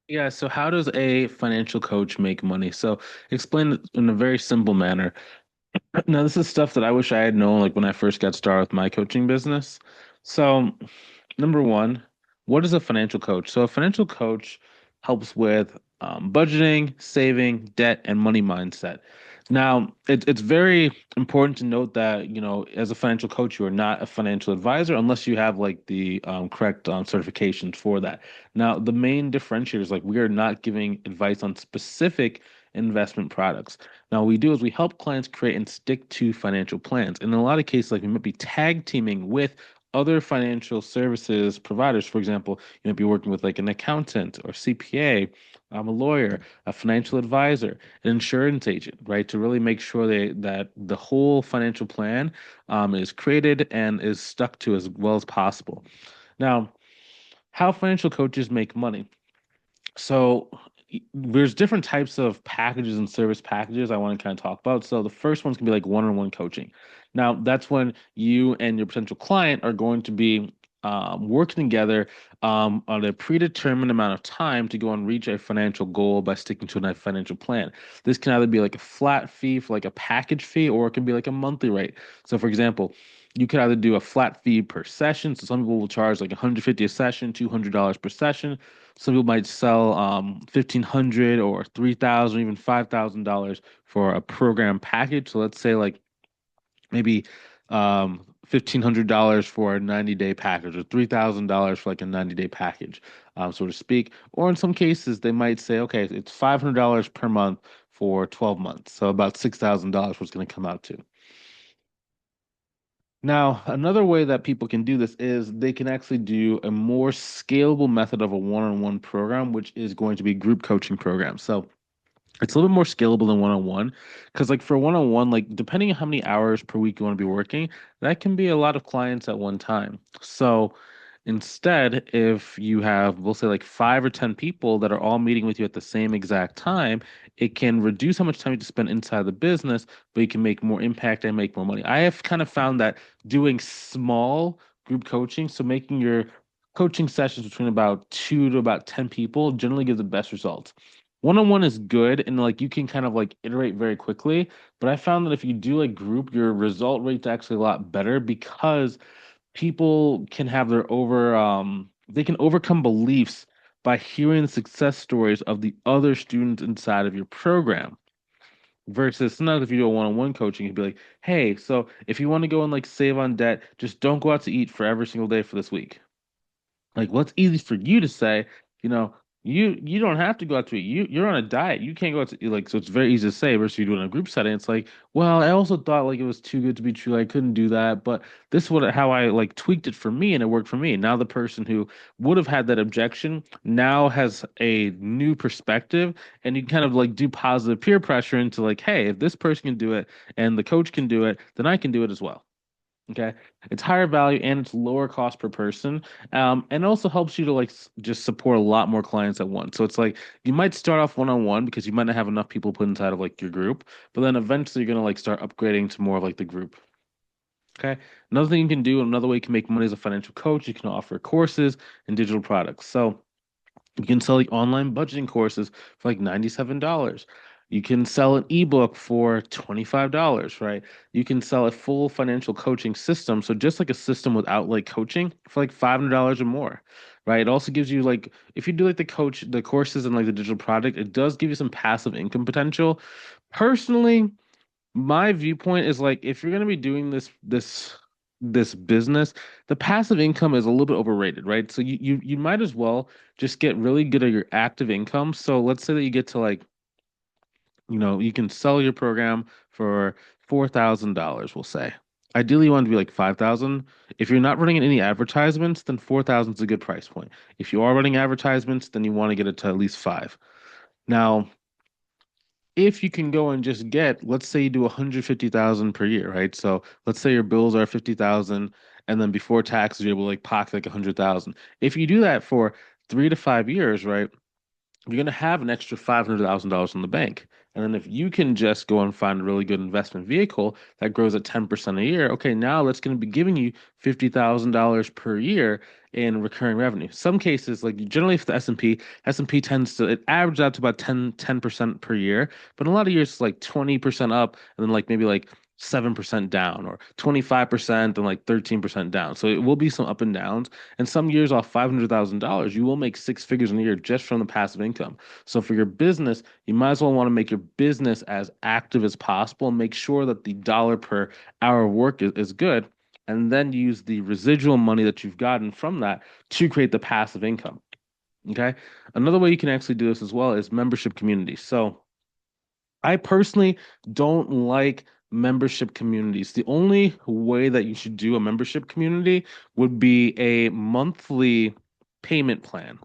Yeah, so how does a financial coach make money? So explain it in a very simple manner. Now, this is stuff that I wish I had known like when I first got started with my coaching business. So, number one, what is a financial coach? So, a financial coach helps with budgeting, saving, debt, and money mindset. Now, it's very important to note that, as a financial coach, you are not a financial advisor unless you have like the correct certifications for that. Now, the main differentiator is like we are not giving advice on specific investment products. Now, what we do is we help clients create and stick to financial plans. In a lot of cases, like we might be tag teaming with other financial services providers. For example, you might be working with like an accountant or CPA, a lawyer, a financial advisor, an insurance agent, right? To really make sure that the whole financial plan is created and is stuck to as well as possible. Now, how financial coaches make money. So there's different types of packages and service packages I want to kind of talk about. So the first one's gonna be like one-on-one coaching. Now that's when you and your potential client are going to be working together on a predetermined amount of time to go and reach a financial goal by sticking to a financial plan. This can either be like a flat fee for like a package fee, or it can be like a monthly rate. So for example, you could either do a flat fee per session. So some people will charge like 150 a session, $200 per session. Some people might sell 1,500 or 3,000, even $5,000 for a program package. So let's say like maybe $1,500 for a 90-day package or $3,000 for like a 90-day package, so to speak. Or in some cases, they might say, okay, it's $500 per month for 12 months. So about $6,000 what's going to come out to. Now, another way that people can do this is they can actually do a more scalable method of a one-on-one program, which is going to be group coaching program. So it's a little bit more scalable than one-on-one because like for one-on-one, like depending on how many hours per week you want to be working, that can be a lot of clients at one time. So instead, if you have, we'll say like 5 or 10 people that are all meeting with you at the same exact time, it can reduce how much time you have to spend inside the business, but you can make more impact and make more money. I have kind of found that doing small group coaching, so making your coaching sessions between about 2 to about 10 people generally gives the best results. One-on-one is good and like you can kind of like iterate very quickly, but I found that if you do like group, your result rate's actually a lot better because people can have their they can overcome beliefs by hearing the success stories of the other students inside of your program. Versus sometimes if you do a one-on-one coaching, you'd be like, hey, so if you want to go and like save on debt, just don't go out to eat for every single day for this week. Like, what's easy for you to say, you know, you don't have to go out to eat. You're on a diet. You can't go out to eat. Like, so it's very easy to say versus you doing a group setting. It's like, well, I also thought like it was too good to be true. I couldn't do that, but this is what how I like tweaked it for me and it worked for me. Now the person who would have had that objection now has a new perspective, and you can kind of like do positive peer pressure into like, hey, if this person can do it and the coach can do it, then I can do it as well. Okay. It's higher value and it's lower cost per person. And it also helps you to like just support a lot more clients at once. So it's like you might start off one-on-one because you might not have enough people put inside of like your group, but then eventually you're gonna like start upgrading to more of like the group. Okay. Another thing you can do, another way you can make money as a financial coach, you can offer courses and digital products. So you can sell like online budgeting courses for like $97. You can sell an ebook for $25, right? You can sell a full financial coaching system. So just like a system without like coaching for like $500 or more, right? It also gives you like if you do like the courses and like the digital product, it does give you some passive income potential. Personally, my viewpoint is like if you're gonna be doing this business, the passive income is a little bit overrated, right? So you might as well just get really good at your active income. So let's say that you get to like, you can sell your program for $4,000, we'll say. Ideally, you want it to be like 5,000. If you're not running any advertisements, then 4,000 is a good price point. If you are running advertisements, then you want to get it to at least five. Now, if you can go and just get, let's say you do 150,000 per year, right? So let's say your bills are 50,000 and then before taxes you're able to like pocket like 100,000. If you do that for 3 to 5 years, right, you're gonna have an extra $500,000 in the bank. And then if you can just go and find a really good investment vehicle that grows at 10% a year, okay, now that's going to be giving you $50,000 per year in recurring revenue. Some cases, like generally for the S&P tends to, it averages out to about 10% per year, but in a lot of years it's like 20% up and then like maybe like 7% down or 25% and like 13% down. So it will be some up and downs. And some years off $500,000, you will make six figures in a year just from the passive income. So for your business, you might as well want to make your business as active as possible and make sure that the dollar per hour of work is good. And then use the residual money that you've gotten from that to create the passive income. Okay. Another way you can actually do this as well is membership communities. So I personally don't like membership communities. The only way that you should do a membership community would be a monthly payment plan.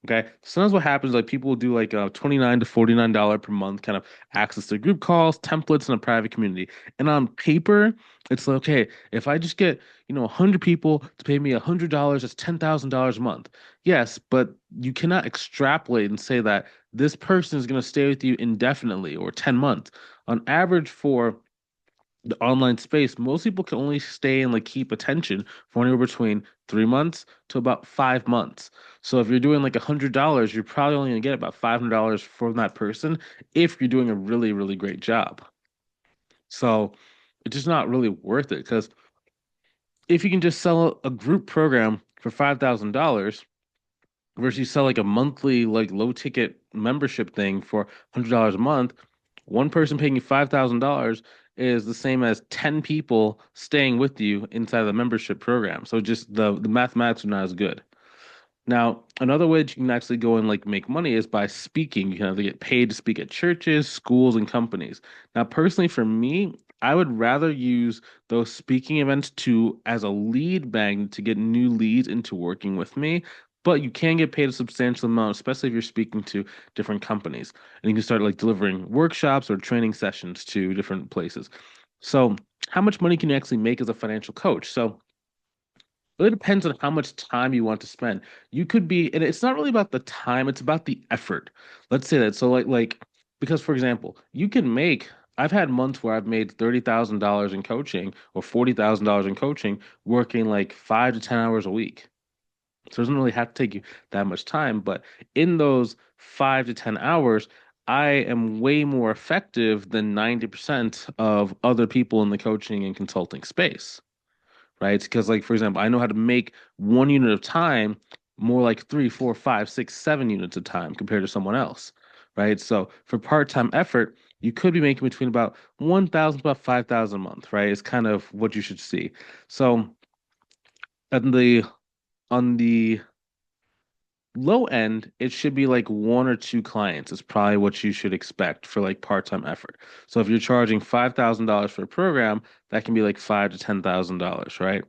Okay. Sometimes what happens, like people will do like a $29 to $49 per month kind of access to group calls, templates, and a private community. And on paper, it's like, okay, if I just get, 100 people to pay me $100, that's $10,000 a month. Yes, but you cannot extrapolate and say that this person is going to stay with you indefinitely or 10 months. On average, for the online space, most people can only stay and like keep attention for anywhere between 3 months to about 5 months. So if you're doing like $100, you're probably only gonna get about $500 from that person if you're doing a really, really great job. So it's just not really worth it because if you can just sell a group program for $5,000 versus you sell like a monthly like low ticket membership thing for $100 a month, one person paying you $5,000 is the same as 10 people staying with you inside of the membership program. So just the mathematics are not as good. Now, another way that you can actually go and like make money is by speaking. You can either get paid to speak at churches, schools, and companies. Now, personally, for me, I would rather use those speaking events to as a lead magnet to get new leads into working with me. But you can get paid a substantial amount, especially if you're speaking to different companies. And you can start like delivering workshops or training sessions to different places. So, how much money can you actually make as a financial coach? So, really depends on how much time you want to spend. You could be, and it's not really about the time, it's about the effort. Let's say that. So because for example, you can make, I've had months where I've made $30,000 in coaching or $40,000 in coaching, working like 5 to 10 hours a week. So it doesn't really have to take you that much time, but in those 5 to 10 hours, I am way more effective than 90% of other people in the coaching and consulting space, right? Because, like, for example, I know how to make 1 unit of time more like three, four, five, six, 7 units of time compared to someone else, right? So for part-time effort, you could be making between about 1,000 to about 5,000 a month, right? It's kind of what you should see. So on the low end, it should be like one or two clients is probably what you should expect for like part-time effort. So if you're charging $5,000 for a program, that can be like five to $10,000, right?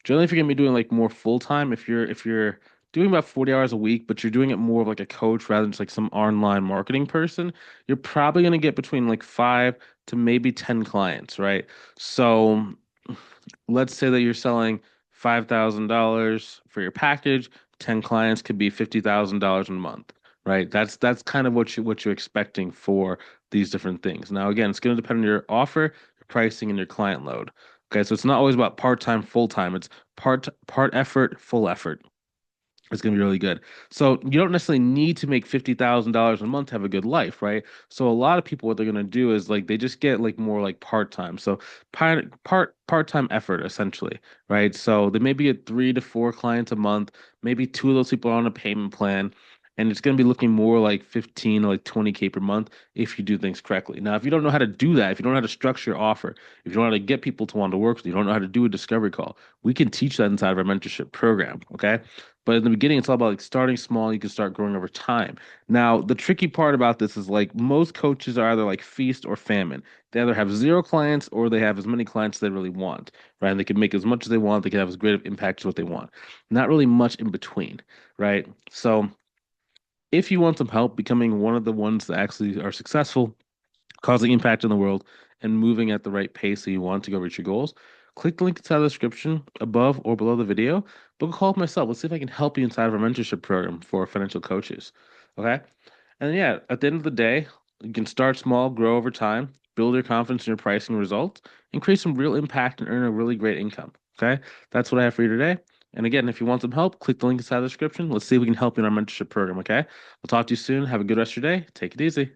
Generally, if you're gonna be doing like more full-time, if you're doing about 40 hours a week, but you're doing it more of like a coach rather than just like some online marketing person, you're probably gonna get between like five to maybe 10 clients, right? So let's say that you're selling $5,000 for your package, 10 clients could be $50,000 a month, right? That's kind of what you're expecting for these different things. Now, again, it's going to depend on your offer, your pricing, and your client load. Okay, so it's not always about part-time, full-time. It's part effort, full effort. It's gonna be really good. So you don't necessarily need to make $50,000 a month to have a good life, right? So a lot of people, what they're gonna do is like they just get like more like part-time. So part-time effort essentially, right? So they maybe get 3 to 4 clients a month. Maybe two of those people are on a payment plan, and it's gonna be looking more like 15 or like 20K per month if you do things correctly. Now, if you don't know how to do that, if you don't know how to structure your offer, if you don't know how to get people to want to work with you, you don't know how to do a discovery call, we can teach that inside of our mentorship program. Okay. But in the beginning, it's all about like starting small. You can start growing over time. Now, the tricky part about this is like most coaches are either like feast or famine. They either have zero clients or they have as many clients as they really want, right? And they can make as much as they want. They can have as great of impact as what they want. Not really much in between, right? So if you want some help becoming one of the ones that actually are successful, causing impact in the world, and moving at the right pace so you want to go reach your goals, click the link inside the description above or below the video. Book a call with myself. Let's see if I can help you inside of our mentorship program for financial coaches. Okay. And yeah, at the end of the day, You can start small, grow over time, build your confidence in your pricing results, and create some real impact and earn a really great income. Okay. That's what I have for you today. And again, if you want some help, click the link inside the description. Let's see if we can help you in our mentorship program. Okay. I'll talk to you soon. Have a good rest of your day. Take it easy.